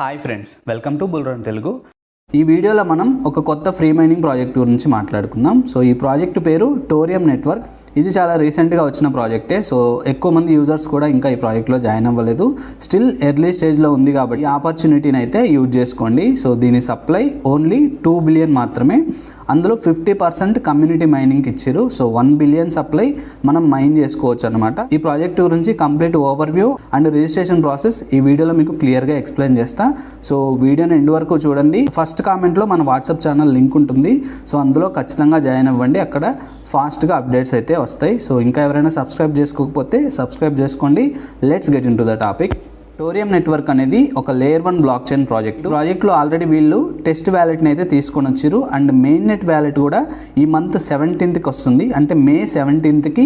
Hi friends, welcome to బుల్రన్ తెలుగు. ఈ వీడియోలో మనం ఒక కొత్త ఫ్రీ మైనింగ్ ప్రాజెక్ట్ గురించి మాట్లాడుకుందాం. సో ఈ ప్రాజెక్ట్ పేరు టోరియం నెట్వర్క్. ఇది చాలా రీసెంట్గా వచ్చిన ప్రాజెక్టే. సో ఎక్కువ మంది యూజర్స్ కూడా ఇంకా ఈ ప్రాజెక్ట్లో జాయిన్ అవ్వలేదు. స్టిల్ ఎర్లీ స్టేజ్లో ఉంది కాబట్టి ఈ ఆపర్చునిటీని అయితే యూజ్ చేసుకోండి. సో దీని సప్లై ఓన్లీ 2 బిలియన్ మాత్రమే. అందులో 50% కమ్యూనిటీ మైనింగ్కి ఇచ్చారు. సో 1 బిలియన్ సప్లై మనం మైన్ చేసుకోవచ్చు అనమాట. ఈ ప్రాజెక్ట్ గురించి complete overview and registration process ఈ వీడియోలో మీకు క్లియర్గా ఎక్స్ప్లెయిన్ చేస్తా. సో వీడియోని ఎండ్ వరకు చూడండి. ఫస్ట్ కామెంట్లో మన వాట్సాప్ ఛానల్ లింక్ ఉంటుంది. సో అందులో ఖచ్చితంగా జాయిన్ అవ్వండి. అక్కడ ఫాస్ట్గా అప్డేట్స్ అయితే వస్తాయి. సో ఇంకా ఎవరైనా సబ్స్క్రైబ్ చేసుకోకపోతే సబ్స్క్రైబ్ చేసుకోండి. Let's get in to the topic. Thorium network అనేది ఒక లేయర్ 1 బ్లాక్ చైన్ ప్రాజెక్ట్లో ఆల్రెడీ వీళ్ళు టెస్ట్ వ్యాలెట్ని అయితే తీసుకొని వచ్చారు. అండ్ మెయిన్ నెట్ వ్యాలెట్ కూడా ఈ మంత్ 17th వస్తుంది. అంటే May 17th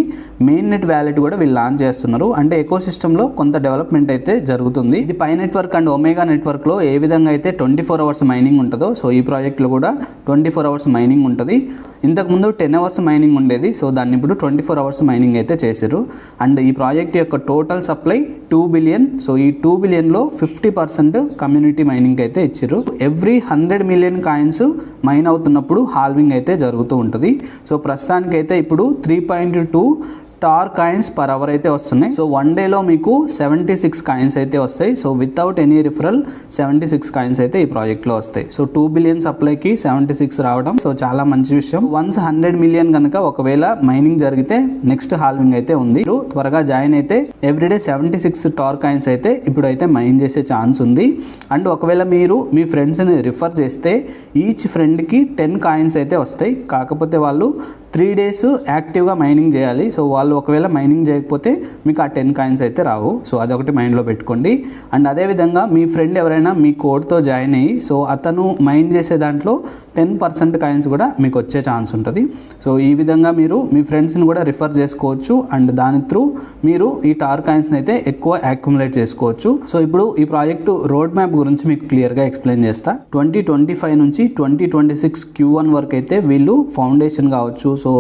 main net wallet కూడా వీళ్ళు లాంచ్ చేస్తున్నారు. అంటే ఎకోసిస్టంలో కొంత డెవలప్మెంట్ అయితే జరుగుతుంది. ఇది పై నెట్వర్క్ అండ్ ఒమేగా నెట్వర్క్లో ఏ విధంగా అయితే 24 hours మైనింగ్ ఉంటుందో, సో ఈ ప్రాజెక్ట్లో కూడా 24 hours మైనింగ్ ఉంటుంది. ఇంతకుముందు 10 hours మైనింగ్ ఉండేది. సో దాన్ని ఇప్పుడు 24 hours మైనింగ్ అయితే చేశారు. అండ్ ఈ ప్రాజెక్ట్ యొక్క టోటల్ సప్లై 2 బిలియన్. సో ఈ 2 బిలియన్లో 50% కమ్యూనిటీ మైనింగ్ అయితే ఇచ్చారు. ఎవ్రీ 100 మిలియన్ కాయిన్స్ మైన్ అవుతున్నప్పుడు హాల్వింగ్ అయితే జరుగుతూ ఉంటుంది. సో ప్రస్తుతానికైతే ఇప్పుడు 3.2 టార్ కాయిన్స్ పర్ అవర్ అయితే వస్తున్నాయి. సో 1 డేలో మీకు 76 కాయిన్స్ అయితే వస్తాయి. So without any referral 76 coins అయితే ఈ ప్రాజెక్ట్లో వస్తాయి. సో 2 బిలియన్ సప్లైకి 76 రావడం సో చాలా మంచి విషయం. వన్స్ 100 మిలియన్ కనుక ఒకవేళ మైనింగ్ జరిగితే నెక్స్ట్ హాల్వింగ్ అయితే ఉంది. త్వరగా జాయిన్ అయితే ఎవ్రీడే 76 టార్ కాయిన్స్ అయితే ఇప్పుడైతే మైన్ చేసే ఛాన్స్ ఉంది. అండ్ ఒకవేళ మీరు మీ ఫ్రెండ్స్ని రిఫర్ చేస్తే ఈచ్ ఫ్రెండ్కి 10 కాయిన్స్ అయితే వస్తాయి. కాకపోతే వాళ్ళు 3 days యాక్టివ్గా మైనింగ్ చేయాలి. సో వాళ్ళు ఒకవేళ మైనింగ్ చేయకపోతే మీకు ఆ 10 కాయిన్స్ అయితే రావు. సో అదొకటి మైండ్లో పెట్టుకోండి. అండ్ అదేవిధంగా మీ ఫ్రెండ్ ఎవరైనా మీ కోడ్తో జాయిన్ అయ్యి సో అతను మైన్ చేసే దాంట్లో 10% కాయిన్స్ కూడా మీకు వచ్చే ఛాన్స్ ఉంటుంది. సో ఈ విధంగా మీరు మీ ఫ్రెండ్స్ని కూడా రిఫర్ చేసుకోవచ్చు. అండ్ దాని త్రూ మీరు ఈ టార్ కాయిన్స్ని అయితే ఎక్కువ యాక్యుములేట్ చేసుకోవచ్చు. సో ఇప్పుడు ఈ ప్రాజెక్టు రోడ్ మ్యాప్ గురించి మీకు క్లియర్గా ఎక్స్ప్లెయిన్ చేస్తా. 2025 నుంచి 2026 Q1 వరకు అయితే వీళ్ళు ఫౌండేషన్ కావచ్చు, సో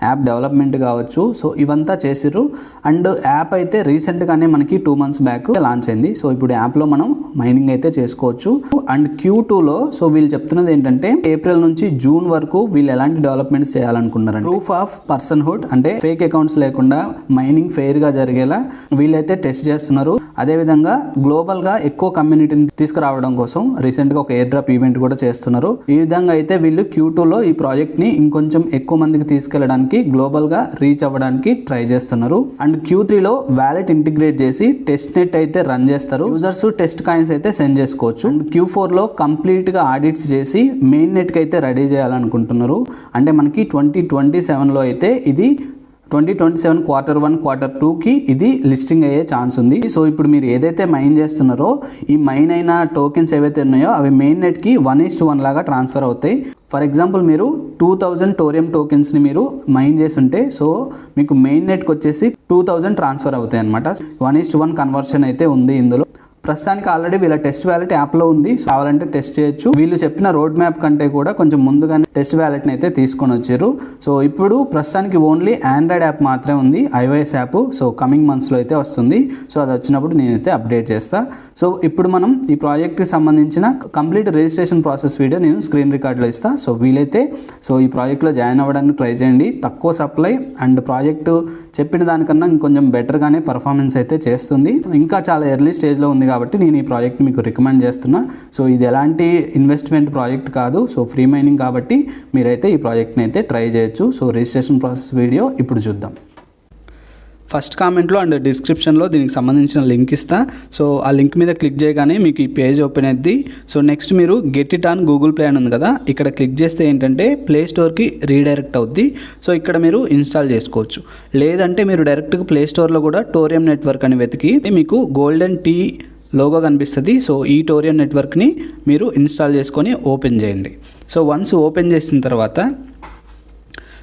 యాప్ డెవలప్మెంట్ కావచ్చు, సో ఇవంతా చేసిర్రు. అండ్ యాప్ అయితే రీసెంట్గానే మనకి 2 months బ్యాక్ లాంచ్ అయింది. సో ఇప్పుడు యాప్లో మనం మైనింగ్ అయితే చేసుకోవచ్చు. అండ్ Q2లో సో వీళ్ళు చెప్తున్నది ఏంటంటే ఏప్రిల్ నుంచి జూన్ వరకు వీళ్ళు ఎలాంటి డెవలప్మెంట్స్ చేయాలనుకున్నారంటే ప్రూఫ్ ఆఫ్ పర్సన్హుడ్, అంటే ఫేక్ అకౌంట్స్ లేకుండా మైనింగ్ ఫెయిర్గా జరిగేలా వీళ్ళైతే టెస్ట్ చేస్తున్నారు. అదేవిధంగా గ్లోబల్గా ఎక్కువ కమ్యూనిటీని తీసుకురావడం కోసం రీసెంట్గా ఒక ఎయిర్ డ్రాప్ ఈవెంట్ కూడా చేస్తున్నారు. ఈ విధంగా అయితే వీళ్ళు Q2లో ఈ ప్రాజెక్ట్ని ఇంకొంచెం ఎక్కువ మందికి తీసుకెళ్ళడానికి, గ్లోబల్గా రీచ్ అవ్వడానికి ట్రై చేస్తున్నారు. అండ్ Q3లో వ్యాలెట్ ఇంటిగ్రేట్ చేసి టెస్ట్ నెట్ అయితే రన్ చేస్తారు. యూజర్స్ టెస్ట్ కాయిన్స్ అయితే సెండ్ చేసుకోవచ్చు. అండ్ Q4లో కంప్లీట్గా ఆడిట్స్ చేసి మెయిన్ నెట్కి అయితే రెడీ చేయాలనుకుంటున్నారు. అంటే మనకి 2027లో అయితే ఇది 2027 Q1 Q2కి ఇది లిస్టింగ్ అయ్యే ఛాన్స్ ఉంది. సో ఇప్పుడు మీరు ఏదైతే మైన్ చేస్తున్నారో ఈ మైన్ అయిన టోకెన్స్ ఏవైతే ఉన్నాయో అవి మెయిన్ నెట్కి 1:1 లాగా ట్రాన్స్ఫర్ అవుతాయి. ఫర్ ఎగ్జాంపుల్ మీరు 2000 టోరియం టోకెన్స్ని మీరు మైన్ చేసి ఉంటే సో మీకు మెయిన్ నెట్కి వచ్చేసి 2000 ట్రాన్స్ఫర్ అవుతాయి అనమాట. 1:1 కన్వర్షన్ అయితే ఉంది ఇందులో. ప్రస్తుతానికి ఆల్రెడీ వీళ్ళ టెస్ట్ వ్యాలెట్ యాప్లో ఉంది. కావాలంటే టెస్ట్ చేయొచ్చు. వీళ్ళు చెప్పిన రోడ్ మ్యాప్ కంటే కూడా కొంచెం ముందుగానే టెస్ట్ వ్యాలెట్ని అయితే తీసుకొని వచ్చారు. సో ఇప్పుడు ప్రస్తుతానికి ఓన్లీ ఆండ్రాయిడ్ యాప్ మాత్రమే ఉంది, iOS యాప్ సో కమింగ్ మంత్స్లో అయితే వస్తుంది. సో అది వచ్చినప్పుడు నేనైతే అప్డేట్ చేస్తా. సో ఇప్పుడు మనం ఈ ప్రాజెక్ట్కి సంబంధించిన కంప్లీట్ రిజిస్ట్రేషన్ ప్రాసెస్ వీడియో నేను స్క్రీన్ రికార్డ్లో ఇస్తా. సో వీలైతే సో ఈ ప్రాజెక్ట్లో జాయిన్ అవ్వడానికి ట్రై చేయండి. తక్కువ సప్లై అండ్ ప్రాజెక్టు చెప్పిన దానికన్నా ఇంకొంచెం బెటర్గానే పర్ఫార్మెన్స్ అయితే చేస్తుంది. ఇంకా చాలా ఎర్లీ స్టేజ్లో ఉంది కాబట్టి నేను ఈ ప్రాజెక్ట్ మీకు రికమెండ్ చేస్తున్నా. సో ఇది ఎలాంటి ఇన్వెస్ట్మెంట్ ప్రాజెక్ట్ కాదు. సో ఫ్రీ మైనింగ్ కాబట్టి మీరైతే ఈ ప్రాజెక్ట్ని అయితే ట్రై చేయొచ్చు. సో రిజిస్ట్రేషన్ ప్రాసెస్ వీడియో ఇప్పుడు చూద్దాం. ఫస్ట్ కామెంట్లో అండ్ డిస్క్రిప్షన్లో దీనికి సంబంధించిన లింక్ ఇస్తా. సో ఆ లింక్ మీద క్లిక్ చేయగానే మీకు ఈ పేజ్ ఓపెన్ అవుద్ది. సో నెక్స్ట్ మీరు get it on Google play అని ఉంది కదా, ఇక్కడ క్లిక్ చేస్తే ఏంటంటే ప్లే స్టోర్కి రీడైరెక్ట్ అవుద్ది. సో ఇక్కడ మీరు ఇన్స్టాల్ చేసుకోవచ్చు. లేదంటే మీరు డైరెక్ట్గా ప్లే స్టోర్లో కూడా టోరియం నెట్వర్క్ అని వెతికి మీకు గోల్డెన్ టీ లోగో కనిపిస్తుంది. సో ఈ టోరియం నెట్వర్క్ని మీరు ఇన్స్టాల్ చేసుకొని ఓపెన్ చేయండి. సో వన్స్ ఓపెన్ చేసిన తర్వాత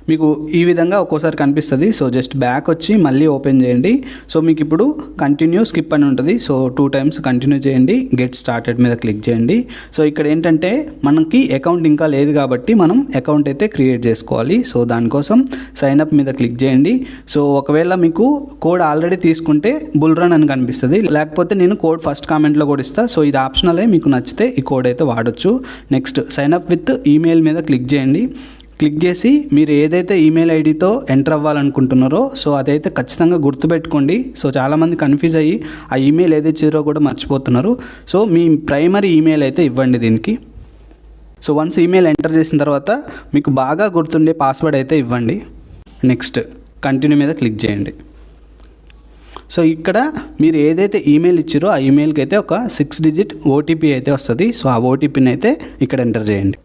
మీకు ఈ విధంగా ఒక్కోసారి కనిపిస్తుంది. సో జస్ట్ బ్యాక్ వచ్చి మళ్ళీ ఓపెన్ చేయండి. సో మీకు ఇప్పుడు కంటిన్యూ స్కిప్ అని ఉంటుంది. సో 2 టైమ్స్ కంటిన్యూ చేయండి. గెట్ స్టార్టెడ్ మీద క్లిక్ చేయండి. సో ఇక్కడ ఏంటంటే మనకి అకౌంట్ ఇంకా లేదు కాబట్టి మనం అకౌంట్ అయితే క్రియేట్ చేసుకోవాలి. సో దానికోసం సైన్ అప్ మీద క్లిక్ చేయండి. సో ఒకవేళ మీకు కోడ్ ఆల్రెడీ తీసుకుంటే బుల్ రన్ అని కనిపిస్తుంది, లేకపోతే నేను కోడ్ ఫస్ట్ కామెంట్లో కూడా ఇస్తాను. సో ఇది ఆప్షనలే, మీకు నచ్చితే ఈ కోడ్ అయితే వాడచ్చు. Next sign up with email మీద క్లిక్ చేయండి. క్లిక్ చేసి మీరు ఏదైతే ఈమెయిల్ ఐడితో ఎంటర్ అవ్వాలనుకుంటున్నారో సో అదైతే ఖచ్చితంగా గుర్తుపెట్టుకోండి. సో చాలామంది కన్ఫ్యూజ్ అయ్యి ఆ ఈమెయిల్ ఏదైతే ఇచ్చారో కూడా మర్చిపోతున్నారు. సో మీ ప్రైమరీ ఈమెయిల్ అయితే ఇవ్వండి దీనికి. సో వన్స్ ఈమెయిల్ ఎంటర్ చేసిన తర్వాత మీకు బాగా గుర్తుండే పాస్వర్డ్ అయితే ఇవ్వండి. నెక్స్ట్ కంటిన్యూ మీద క్లిక్ చేయండి. సో ఇక్కడ మీరు ఏదైతే ఈమెయిల్ ఇచ్చారో ఆ ఈమెయిల్కి అయితే ఒక 6 డిజిట్ ఓటీపీ అయితే వస్తుంది. సో ఆ ఓటీపీని అయితే ఇక్కడ ఎంటర్ చేయండి.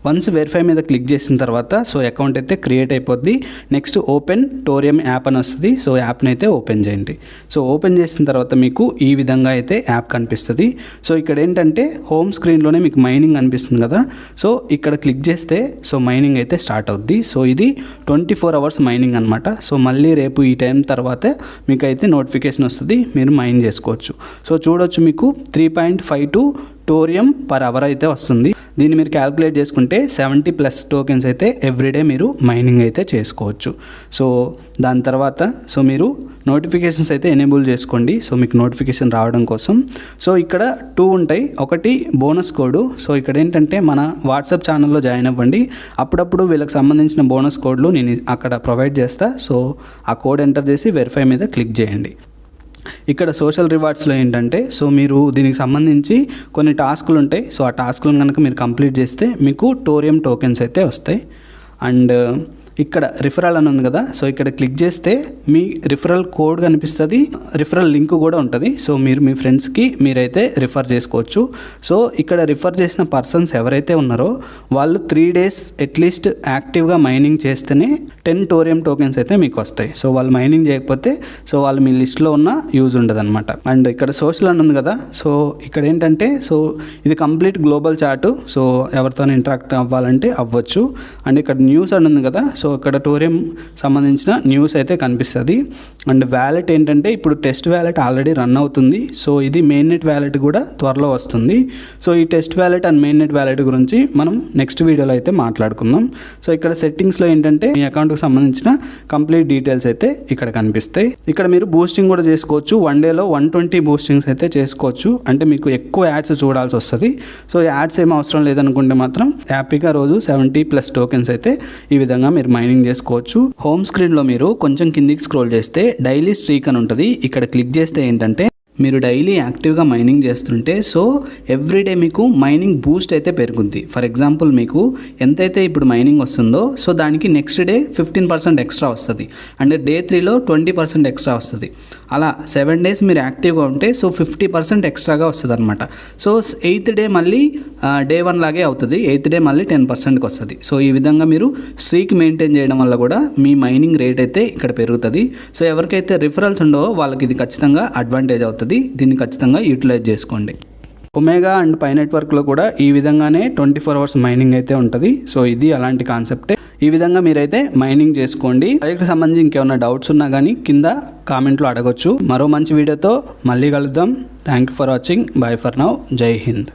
వన్స్ వెరిఫై మీద క్లిక్ చేసిన తర్వాత సో అకౌంట్ అయితే క్రియేట్ అయిపోద్ది. నెక్స్ట్ ఓపెన్ టోరియం యాప్ అని వస్తుంది. సో యాప్ని అయితే ఓపెన్ చేయండి. సో ఓపెన్ చేసిన తర్వాత మీకు ఈ విధంగా అయితే యాప్ కనిపిస్తుంది. సో ఇక్కడ ఏంటంటే హోమ్ స్క్రీన్లోనే మీకు మైనింగ్ కనిపిస్తుంది కదా. సో ఇక్కడ క్లిక్ చేస్తే సో మైనింగ్ అయితే స్టార్ట్ అవుద్ది. సో ఇది 24 అవర్స్ మైనింగ్ అనమాట. సో మళ్ళీ రేపు ఈ టైం తర్వాత మీకు అయితే నోటిఫికేషన్ వస్తుంది, మీరు మైన్ చేసుకోవచ్చు. సో చూడొచ్చు మీకు 3.52 టోరియం పర్ అవర్ అయితే వస్తుంది. దీన్ని మీరు క్యాలిక్యులేట్ చేసుకుంటే 70+ టోకెన్స్ అయితే ఎవ్రీడే మీరు మైనింగ్ అయితే చేసుకోవచ్చు. సో దాని తర్వాత సో మీరు నోటిఫికేషన్స్ అయితే ఎనేబుల్ చేసుకోండి. సో మీకు నోటిఫికేషన్ రావడం కోసం సో ఇక్కడ 2 ఉంటాయి. ఒకటి బోనస్ కోడ్. సో ఇక్కడ ఏంటంటే మన వాట్సాప్ ఛానల్లో జాయిన్ అవ్వండి. అప్పుడప్పుడు వీళ్ళకి సంబంధించిన బోనస్ కోడ్లు నేను అక్కడ ప్రొవైడ్ చేస్తా. సో ఆ కోడ్ ఎంటర్ చేసి వెరిఫై మీద క్లిక్ చేయండి. ఇక్కడ సోషల్ రివార్డ్స్లో ఏంటంటే సో మీరు దీనికి సంబంధించి కొన్ని టాస్కులు ఉంటాయి. సో ఆ టాస్కులను కనుక మీరు కంప్లీట్ చేస్తే మీకు టోరియం టోకెన్స్ అయితే వస్తాయి. అండ్ ఇక్కడ రిఫరల్ అని ఉంది కదా. సో ఇక్కడ క్లిక్ చేస్తే మీ రిఫరల్ కోడ్ కనిపిస్తుంది, రిఫరల్ లింక్ కూడా ఉంటుంది. సో మీరు మీ ఫ్రెండ్స్కి మీరైతే రిఫర్ చేసుకోవచ్చు. సో ఇక్కడ రిఫర్ చేసిన పర్సన్స్ ఎవరైతే ఉన్నారో వాళ్ళు 3 డేస్ అట్లీస్ట్ యాక్టివ్గా మైనింగ్ చేస్తేనే 10 టోరియం టోకెన్స్ అయితే మీకు వస్తాయి. సో వాళ్ళు మైనింగ్ చేయకపోతే సో వాళ్ళు మీ లిస్ట్లో ఉన్న యూజ్ ఉండదు అనమాట. అండ్ ఇక్కడ సోషల్ అని ఉంది కదా. సో ఇక్కడ ఏంటంటే సో ఇది కంప్లీట్ గ్లోబల్ చార్టు. సో ఎవరితో ఇంటరాక్ట్ అవ్వాలంటే అవ్వచ్చు. అండ్ ఇక్కడ న్యూస్ అని ఉంది కదా. సో ఇక్కడ టోరియం సంబంధించిన న్యూస్ అయితే కనిపిస్తుంది. అండ్ వ్యాలెట్ ఏంటంటే ఇప్పుడు టెస్ట్ వ్యాలెట్ ఆల్రెడీ రన్ అవుతుంది. సో ఇది మెయిన్ నెట్ వ్యాలెట్ కూడా త్వరలో వస్తుంది. సో ఈ test wallet and main net wallet గురించి మనం నెక్స్ట్ వీడియోలో అయితే మాట్లాడుకుందాం. సో ఇక్కడ సెట్టింగ్స్లో ఏంటంటే మీ అకౌంట్కి సంబంధించిన కంప్లీట్ డీటెయిల్స్ అయితే ఇక్కడ కనిపిస్తాయి. ఇక్కడ మీరు బూస్టింగ్ కూడా చేసుకోవచ్చు. 1 డేలో 120 బూస్టింగ్స్ అయితే చేసుకోవచ్చు. అంటే మీకు ఎక్కువ యాడ్స్ చూడాల్సి వస్తుంది. సో యాడ్స్ ఏం అవసరం లేదనుకుంటే మాత్రం హ్యాపీగా రోజు 70+ టోకెన్స్ అయితే ఈ విధంగా మీరు మైనింగ్ చేసుకోవచ్చు. హోమ్ స్క్రీన్లో మీరు కొంచెం కిందికి స్క్రోల్ చేస్తే డైలీ స్ట్రీక్ అని ఉంటుంది. ఇక్కడ క్లిక్ చేస్తే ఏంటంటే మీరు డైలీ యాక్టివ్గా మైనింగ్ చేస్తుంటే సో ఎవ్రీడే మీకు మైనింగ్ బూస్ట్ అయితే పెరుగుద్ది. ఫర్ ఎగ్జాంపుల్ మీకు ఎంతైతే ఇప్పుడు మైనింగ్ వస్తుందో సో దానికి నెక్స్ట్ డే 15% ఎక్స్ట్రా వస్తుంది. అండ్ డే 3లో 20% ఎక్స్ట్రా వస్తుంది. అలా 7 డేస్ మీరు యాక్టివ్గా ఉంటే సో 50% ఎక్స్ట్రాగా వస్తుంది అనమాట. సో 8th డే మళ్ళీ డే 1 లాగే అవుతుంది. 8th డే మళ్ళీ 10%కి వస్తుంది. సో ఈ విధంగా మీరు స్ట్రీక్ మెయింటైన్ చేయడం వల్ల కూడా మీ మైనింగ్ రేట్ అయితే ఇక్కడ పెరుగుతుంది. సో ఎవరికైతే రిఫరల్స్ ఉండవో వాళ్ళకి ఇది ఖచ్చితంగా అడ్వాంటేజ్ అవుతుంది. దీన్ని ఖచ్చితంగా యూటిలైజ్ చేసుకోండి. ఒమేగా అండ్ పై నెట్వర్క్లో కూడా ఈ విధంగానే 24 అవర్స్ మైనింగ్ అయితే ఉంటుంది. సో ఇది అలాంటి కాన్సెప్టే. ఈ విధంగా మీరైతే మైనింగ్ చేసుకోండి. ప్రాజెక్ట్కి సంబంధించి ఇంకేమైనా డౌట్స్ ఉన్నా కానీ కింద కామెంట్లో అడగొచ్చు. మరో మంచి వీడియోతో మళ్ళీ కలుద్దాం. Thank you for watching. By for now. జై హింద్.